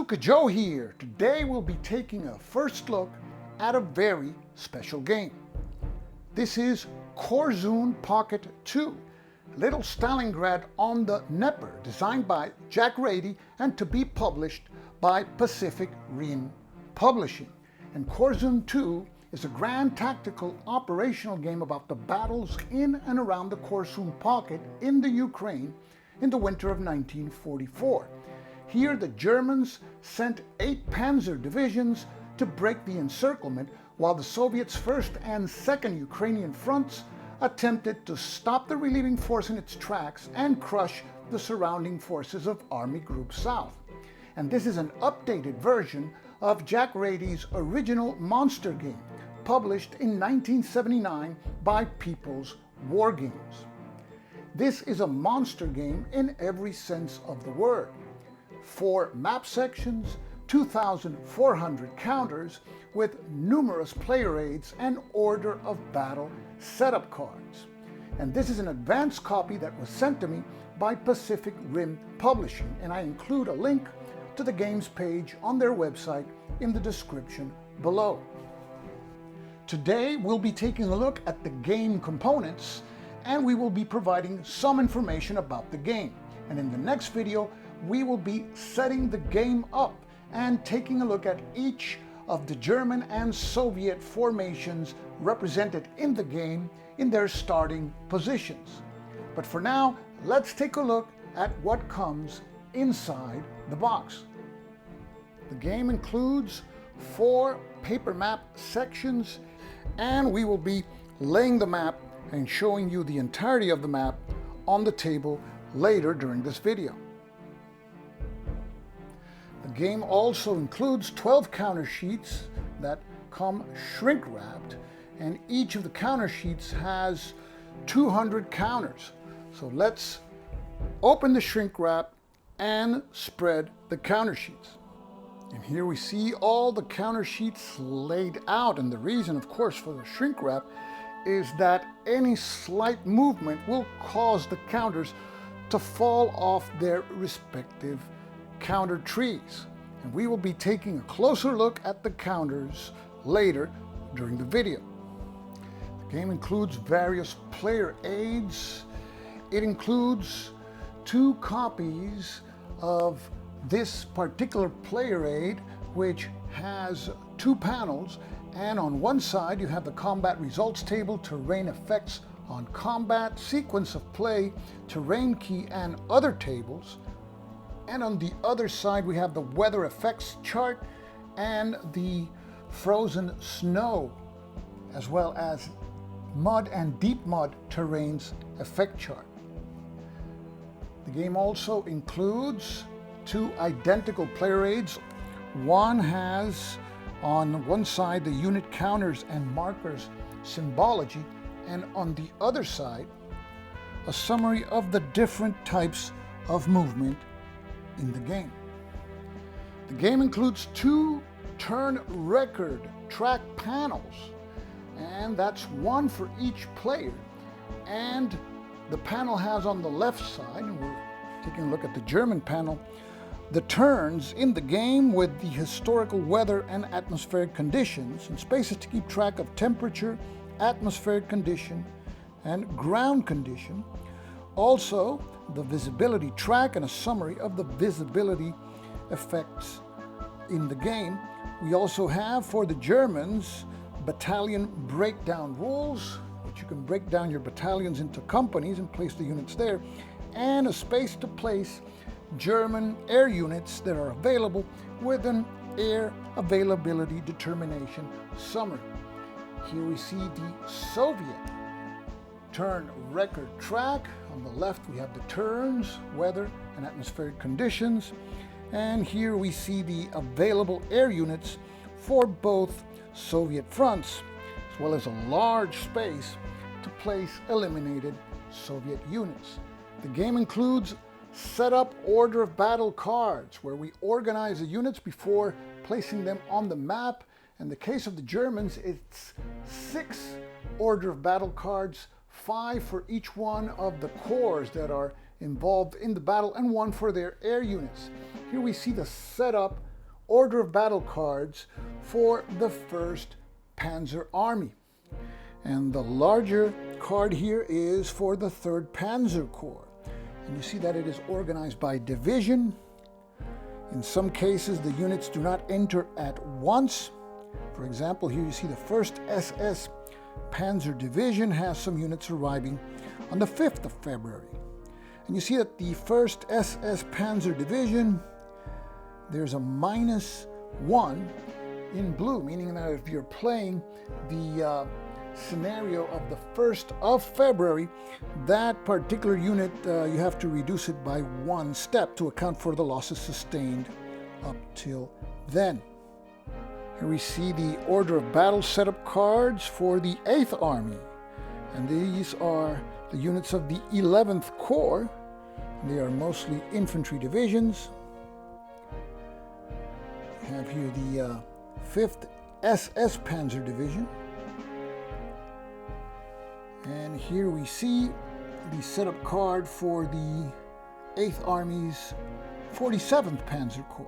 Stuka Joe here. Today we'll be taking a first look at a very special game. This is Korsun Pocket 2, Little Stalingrad on the Dnepr, designed by Jack Radey and to be published by Pacific Rim Publishing. And Korsun 2 is a grand tactical operational game about the battles in and around the Korsun Pocket in the Ukraine in the winter of 1944. Here the Germans sent 8 panzer divisions to break the encirclement, while the Soviets' 1st and 2nd Ukrainian fronts attempted to stop the relieving force in its tracks and crush the surrounding forces of Army Group South. And this is an updated version of Jack Radey's original monster game, published in 1979 by People's War Games. This is a monster game in every sense of the word. 4 map sections, 2,400 counters with numerous player aids and order of battle setup cards. And this is an advanced copy that was sent to me by Pacific Rim Publishing, and I include a link to the game's page on their website in the description below. Today we'll be taking a look at the game components, and we will be providing some information about the game. And in the next video we will be setting the game up and taking a look at each of the German and Soviet formations represented in the game in their starting positions. But for now, let's take a look at what comes inside the box. The game includes 4 paper map sections, and we will be laying the map and showing you the entirety of the map on the table later during this video. The game also includes 12 counter sheets that come shrink wrapped, and each of the counter sheets has 200 counters. So let's open the shrink wrap and spread the counter sheets. And here we see all the counter sheets laid out, and the reason, of course, for the shrink wrap is that any slight movement will cause the counters to fall off their respective counter trees. And we will be taking a closer look at the counters later during the video. The game includes various player aids. It includes 2 copies of this particular player aid, which has 2 panels, and on one side you have the combat results table, terrain effects on combat, sequence of play, terrain key, and other tables. And on the other side we have the weather effects chart and the frozen snow, as well as mud and deep mud terrains effect chart. The game also includes 2 identical player aids. One has on one side the unit counters and markers symbology, and on the other side a summary of the different types of movement in the game. The game includes 2 turn record track panels, and that's 1 for each player. And the panel has on the left side, and we're taking a look at the German panel, the turns in the game with the historical weather and atmospheric conditions, and spaces to keep track of temperature, atmospheric condition, and ground condition. Also, the visibility track and a summary of the visibility effects in the game. We also have, for the Germans, battalion breakdown rules, which you can break down your battalions into companies and place the units there, and a space to place German air units that are available with an air availability determination summary. Here we see the Soviet turn record track. On the left we have the turns, weather, and atmospheric conditions. And here we see the available air units for both Soviet fronts, as well as a large space to place eliminated Soviet units. The game includes setup order of battle cards, where we organize the units before placing them on the map. In the case of the Germans, it's 6 order of battle cards, 5 for each one of the corps that are involved in the battle, and 1 for their air units. Here we see the setup order of battle cards for the 1st Panzer Army. And the larger card here is for the 3rd Panzer Corps. And you see that it is organized by division. In some cases, the units do not enter at once. For example, here you see the 1st SS Panzer Division has some units arriving on the 5th of February. And you see that the 1st SS Panzer Division, there's a -1 in blue, meaning that if you're playing the scenario of the 1st of February, that particular unit, you have to reduce it by 1 step to account for the losses sustained up till then. Here we see the order of battle setup cards for the 8th Army. And these are the units of the 11th Corps. They are mostly infantry divisions. We have here the 5th SS Panzer Division. And here we see the setup card for the 8th Army's 47th Panzer Corps.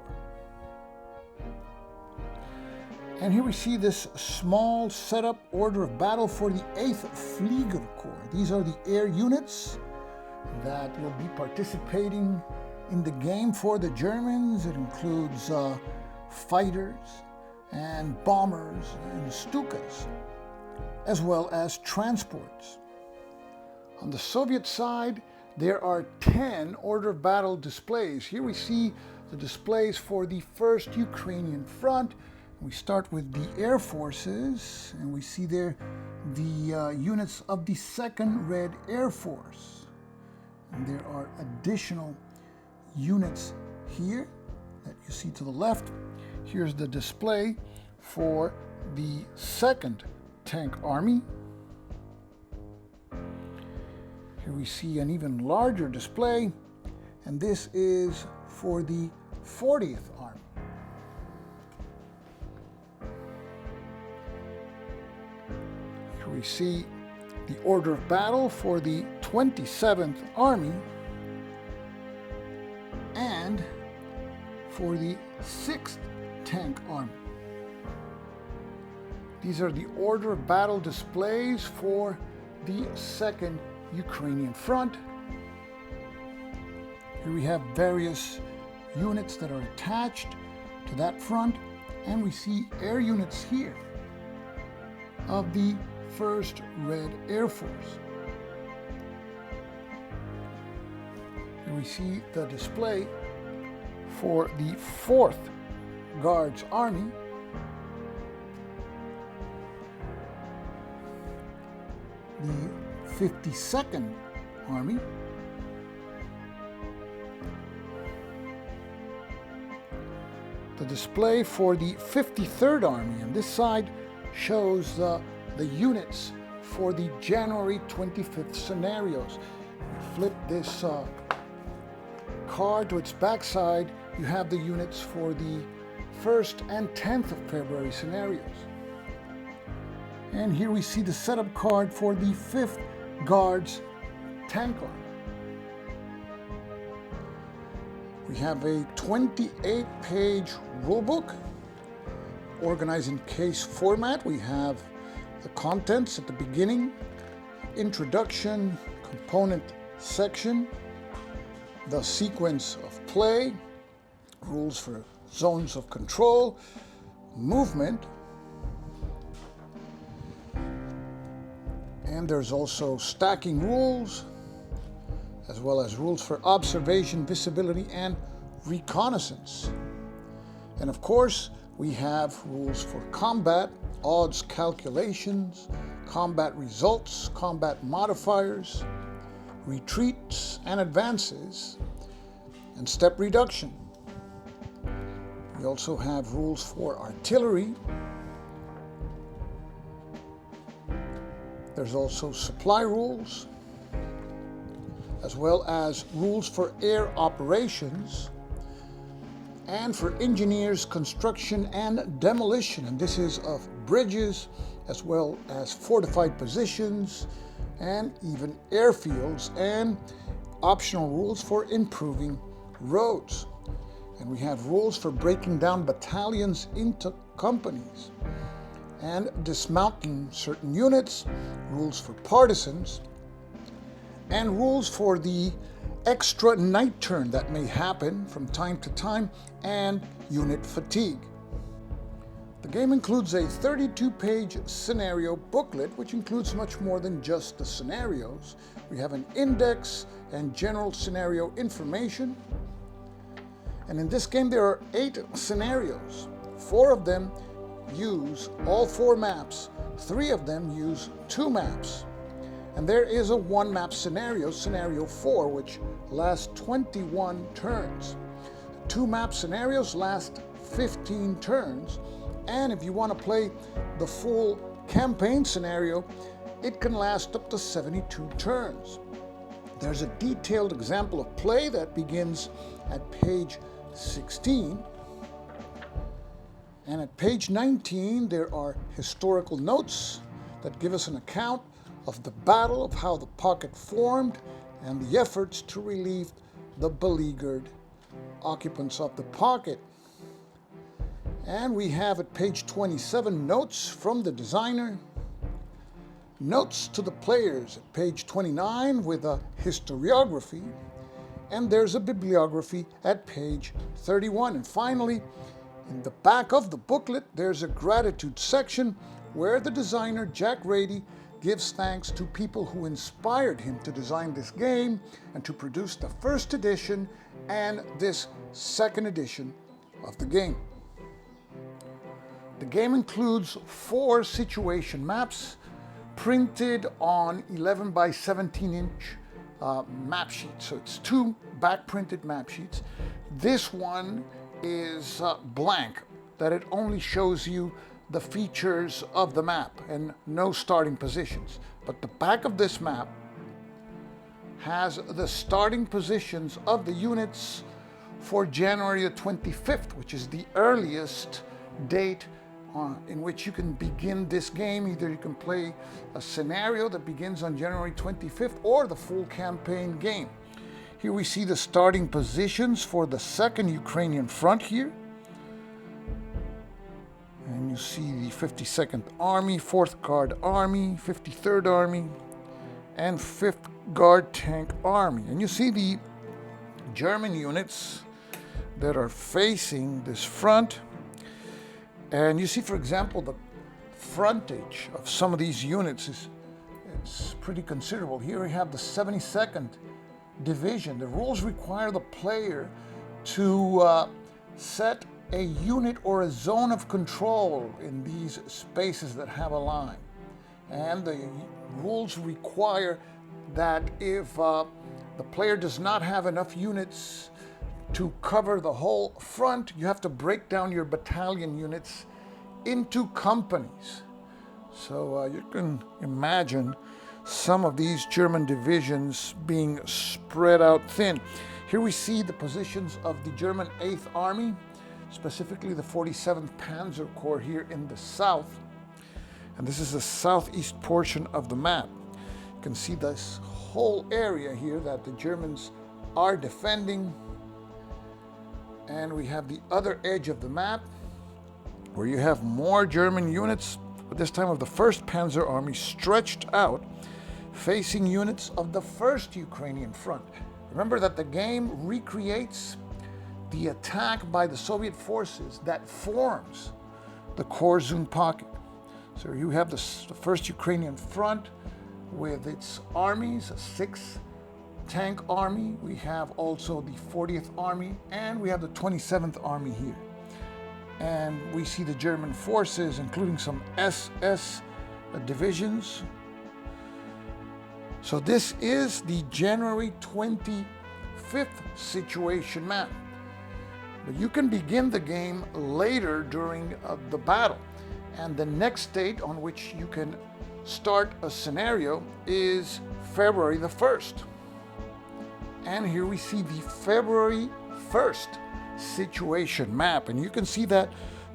And here we see this small setup order of battle for the 8th Flieger Corps. These are the air units that will be participating in the game for the Germans. It includes fighters and bombers and Stukas, as well as transports. On the Soviet side, there are 10 order of battle displays. Here we see the displays for the 1st Ukrainian Front. We start with the Air Forces, and we see there the units of the 2nd Red Air Force. And there are additional units here that you see to the left. Here's the display for the 2nd Tank Army. Here we see an even larger display, and this is for the 40th Army. Here we see the order of battle for the 27th Army and for the 6th Tank Army. These are the order of battle displays for the 2nd Ukrainian Front. Here we have various units that are attached to that front, and we see air units here of the 1st Red Air Force. Here we see the display for the 4th Guards Army, the 52nd Army, the display for the 53rd Army, and this side shows the units for the January 25th scenarios. You flip this card to its backside, you have the units for the 1st and 10th of February scenarios. And here we see the setup card for the 5th Guards Tank Army. We have a 28-page rulebook organized in case format. We have the contents at the beginning, introduction, component section, the sequence of play, rules for zones of control, movement, and there's also stacking rules, as well as rules for observation, visibility, and reconnaissance. And of course, we have rules for combat, odds calculations, combat results, combat modifiers, retreats and advances, and step reduction. We also have rules for artillery. There's also supply rules, as well as rules for air operations, and for engineers, construction, and demolition. And this is of bridges, as well as fortified positions, and even airfields, and optional rules for improving roads. And we have rules for breaking down battalions into companies, and dismounting certain units, rules for partisans, and rules for the extra night turn that may happen from time to time, and unit fatigue. The game includes a 32-page scenario booklet, which includes much more than just the scenarios. We have an index and general scenario information. And in this game there are 8 scenarios. 4 of them use all 4 maps. 3 of them use 2 maps. And there is a 1-map scenario, scenario 4, which lasts 21 turns. 2-map scenarios last 15 turns. And if you want to play the full campaign scenario, it can last up to 72 turns. There's a detailed example of play that begins at page 16. And at page 19, there are historical notes that give us an account of the battle, of how the pocket formed, and the efforts to relieve the beleaguered occupants of the pocket. And we have at page 27 notes from the designer, notes to the players at page 29 with a historiography, and there's a bibliography at page 31. And finally, in the back of the booklet, there's a gratitude section where the designer, Jack Radey, gives thanks to people who inspired him to design this game and to produce the first edition and this second edition of the game. The game includes 4 situation maps printed on 11 by 17 inch map sheets. So it's 2 back printed map sheets. This one is blank, that it only shows you the features of the map and no starting positions. But the back of this map has the starting positions of the units for January the 25th, which is the earliest date in which you can begin this game. Either you can play a scenario that begins on January 25th or the full campaign game. Here we see the starting positions for the 2nd Ukrainian Front here. And you see the 52nd Army, 4th Guard Army, 53rd Army, and 5th Guard Tank Army. And you see the German units that are facing this front. And you see, for example, the frontage of some of these units is pretty considerable. Here we have the 72nd Division. The rules require the player to set a unit or a zone of control in these spaces that have a line. And the rules require that if the player does not have enough units to cover the whole front, you have to break down your battalion units into companies. So you can imagine some of these German divisions being spread out thin. Here we see the positions of the German 8th Army, specifically the 47th Panzer Corps here in the south. And this is the southeast portion of the map. You can see this whole area here that the Germans are defending. And we have the other edge of the map where you have more German units, but this time of the 1st Panzer Army, stretched out facing units of the 1st Ukrainian Front. Remember that the game recreates the attack by the Soviet forces that forms the Korsun Pocket. So you have the 1st Ukrainian Front with its armies, a 6th Tank Army. We have also the 40th Army, and we have the 27th Army here. And we see the German forces, including some SS divisions. So this is the January 25th situation map. But you can begin the game later during the battle. And the next date on which you can start a scenario is February the 1st. And here we see the February 1st situation map. And you can see that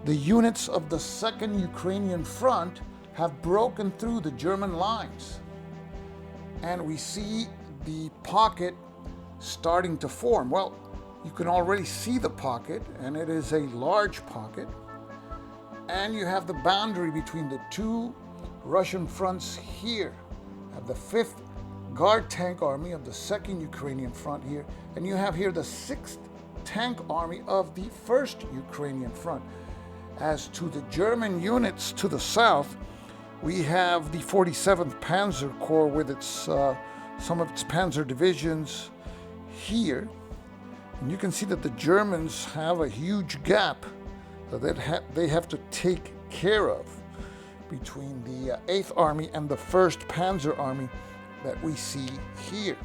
the units of the 2nd Ukrainian Front have broken through the German lines. And we see the pocket starting to form. Well, you can already see the pocket, and it is a large pocket. And you have the boundary between the 2 Russian fronts here. You have the 5th Guard Tank Army of the 2nd Ukrainian Front here, and you have here the 6th Tank Army of the 1st Ukrainian Front. As to the German units to the south, we have the 47th Panzer Corps with its some of its panzer divisions here. And you can see that the Germans have a huge gap that they have to take care of between the 8th Army and the 1st Panzer Army that we see here.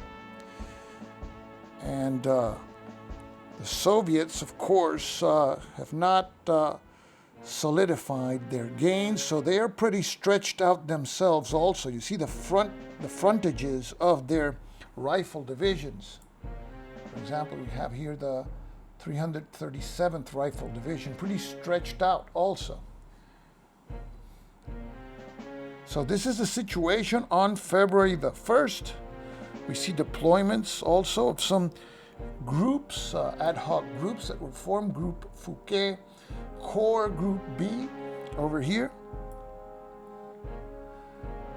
And the Soviets, of course, have not solidified their gains, so they are pretty stretched out themselves also. You see the frontages of their rifle divisions. For example, we have here the 337th Rifle Division, pretty stretched out also. So this is the situation on February the 1st. We see deployments also of some groups, ad hoc groups that will form Group Fouquet, Corps Group B over here.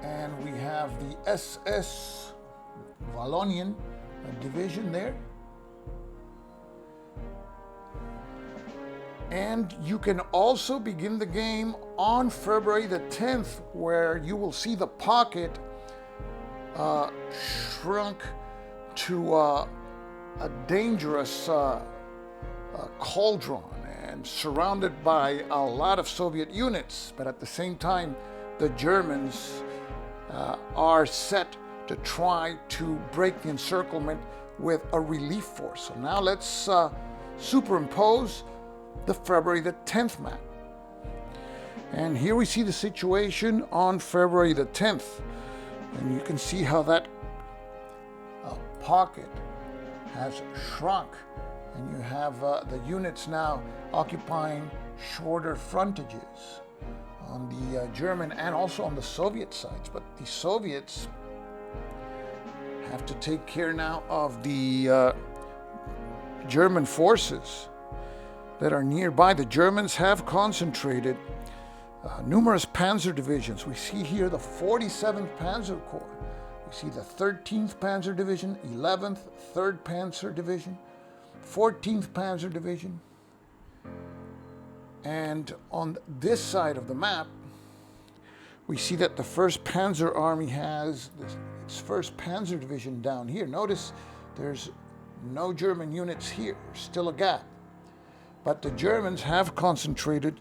And we have the SS Wallonian division there. And you can also begin the game on February the 10th, where you will see the pocket shrunk to a dangerous cauldron and surrounded by a lot of Soviet units. But at the same time, the Germans are set to try to break the encirclement with a relief force. So now let's superimpose the February the 10th map. And here we see the situation on February the 10th. And you can see how that pocket has shrunk. And you have the units now occupying shorter frontages on the German and also on the Soviet sides. But the Soviets have to take care now of the German forces that are nearby. The Germans have concentrated numerous panzer divisions. We see here the 47th Panzer Corps. We see the 13th Panzer Division, 11th, 3rd Panzer Division, 14th Panzer Division. And on this side of the map, we see that the 1st Panzer Army has its 1st Panzer Division down here. Notice there's no German units here. There's still a gap. But the Germans have concentrated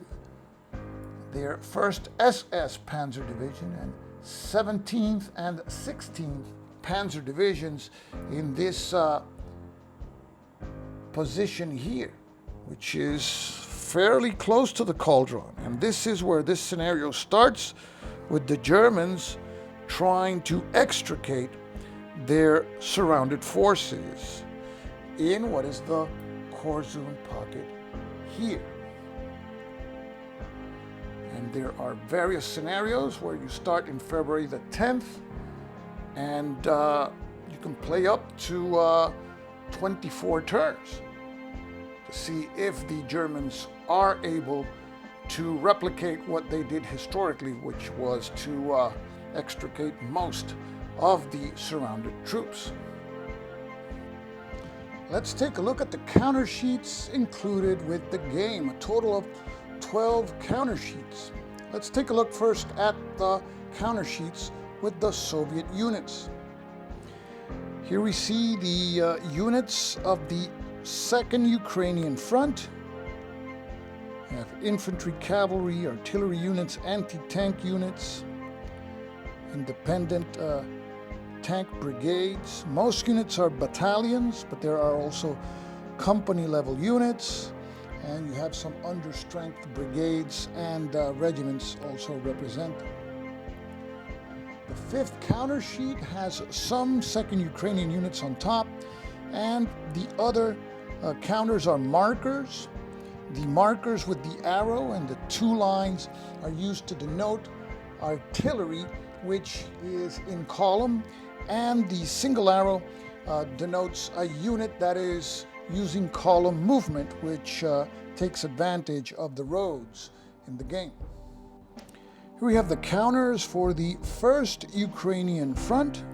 their 1st SS Panzer Division and 17th and 16th Panzer Divisions in this position here, which is fairly close to the cauldron. And this is where this scenario starts, with the Germans trying to extricate their surrounded forces in what is the Korsun Pocket here. And there are various scenarios where you start in February the 10th, and you can play up to 24 turns. see if the Germans are able to replicate what they did historically, which was to extricate most of the surrounded troops. Let's take a look at the counter sheets included with the game, a total of 12 counter sheets. Let's take a look first at the counter sheets with the Soviet units. Here we see the units of the Second Ukrainian Front. We have infantry, cavalry, artillery units, anti-tank units, independent tank brigades. Most units are battalions, but there are also company-level units, and you have some understrength brigades and regiments also represented. The fifth counter sheet has some Second Ukrainian units on top, and the other counters are markers. The markers with the arrow and the two lines are used to denote artillery, which is in column, and the single arrow denotes a unit that is using column movement, which takes advantage of the roads in the game. Here we have the counters for the First Ukrainian Front,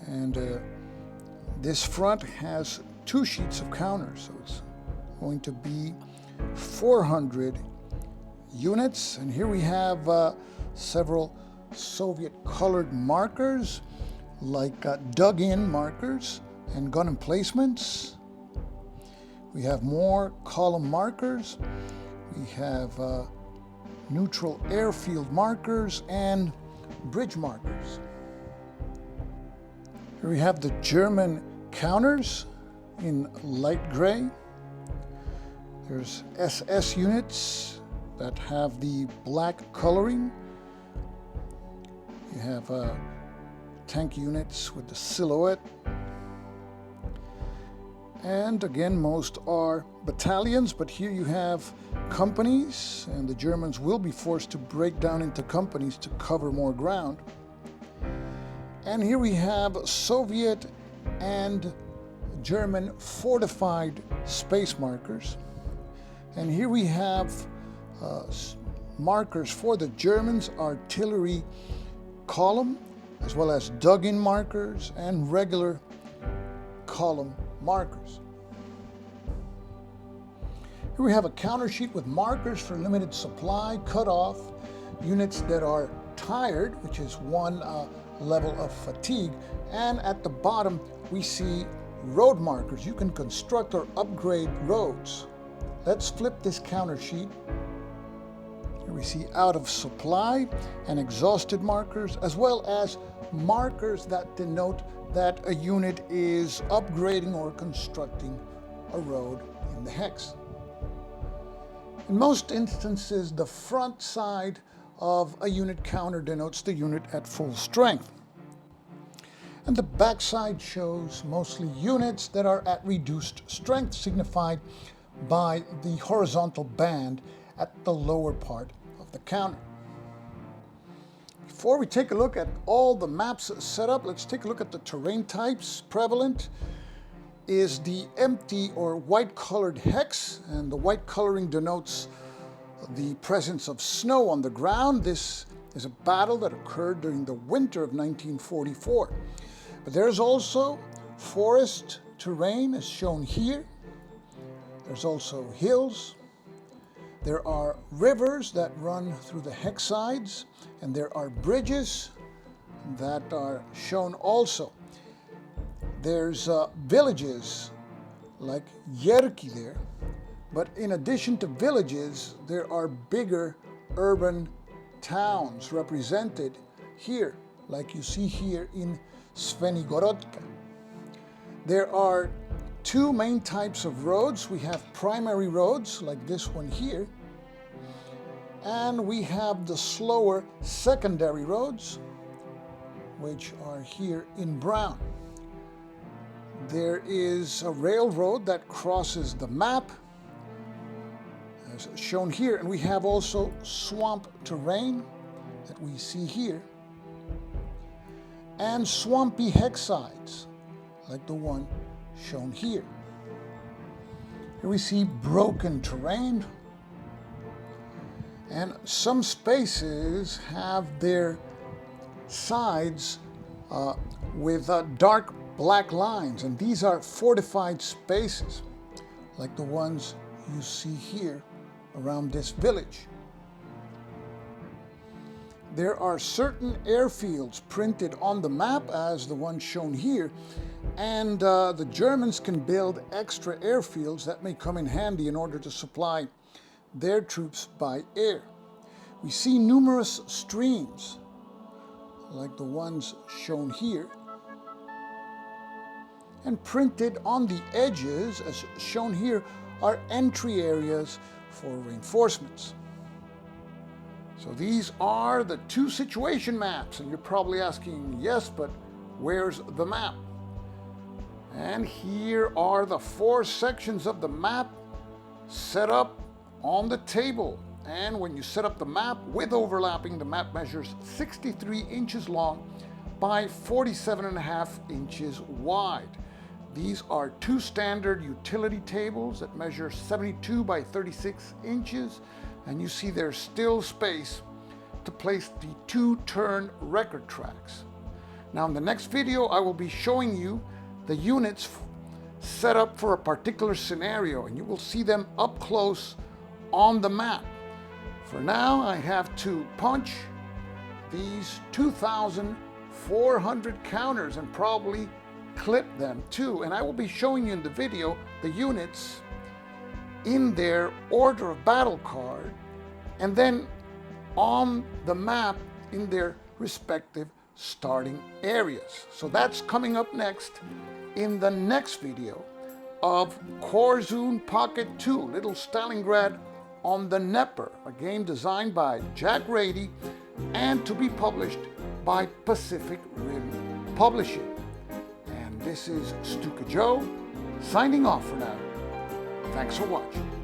and this front has two sheets of counters, so it's going to be 400 units. And here we have several Soviet colored markers, like dug-in markers and gun emplacements. We have more column markers. We have neutral airfield markers and bridge markers. Here we have the German counters in light gray. There's SS units that have the black coloring. You have tank units with the silhouette. And again, most are battalions, but here you have companies, and the Germans will be forced to break down into companies to cover more ground. And here we have Soviet and German fortified space markers. And here we have markers for the Germans, artillery column, as well as dug-in markers and regular column markers. Here we have a counter sheet with markers for limited supply, cut off, units that are tired, which is one level of fatigue, and at the bottom we see road markers. You can construct or upgrade roads. Let's flip this counter sheet. Here we see out of supply and exhausted markers, as well as markers that denote that a unit is upgrading or constructing a road in the hex. In most instances, the front side of a unit counter denotes the unit at full strength. And the back side shows mostly units that are at reduced strength, signified by the horizontal band at the lower part of the counter. Before we take a look at all the maps set up, let's take a look at the terrain types. Prevalent is the empty or white colored hex, and the white coloring denotes the presence of snow on the ground. This is a battle that occurred during the winter of 1944. But there's also forest terrain, as shown here. There's also hills. There are rivers that run through the hex sides, and there are bridges that are shown also. There's villages like Yerki there, but in addition to villages, there are bigger urban towns represented here, like you see here in Zvenigorodka. There are two main types of roads. We have primary roads, like this one here, and we have the slower secondary roads, which are here in brown. There is a railroad that crosses the map, as shown here, and we have also swamp terrain that we see here, and swampy hex sides, like the one shown here. Here we see broken terrain, and some spaces have their sides with dark black lines, and these are fortified spaces, like the ones you see here around this village. There are certain airfields printed on the map, as the one shown here, and the Germans can build extra airfields that may come in handy in order to supply their troops by air. We see numerous streams, like the ones shown here, and printed on the edges, as shown here, are entry areas for reinforcements. So these are the two situation maps, and you're probably asking, yes, but where's the map? And here are the 4 sections of the map set up on the table. And when you set up the map with overlapping, the map measures 63 inches long by 47.5 inches wide. These are 2 standard utility tables that measure 72 by 36 inches, and you see there's still space to place the 2 turn record tracks. Now in the next video, I will be showing you the units set up for a particular scenario, and you will see them up close on the map. For now, I have to punch these 2,400 counters and probably clip them too. And I will be showing you in the video the units in their order of battle card, and then on the map in their respective starting areas. So that's coming up next in the next video of Korsun Pocket 2, Little Stalingrad on the Dnepr, a game designed by Jack Radey and to be published by Pacific Rim Publishing. And this is Stuka Joe, signing off for now. Thanks for watching.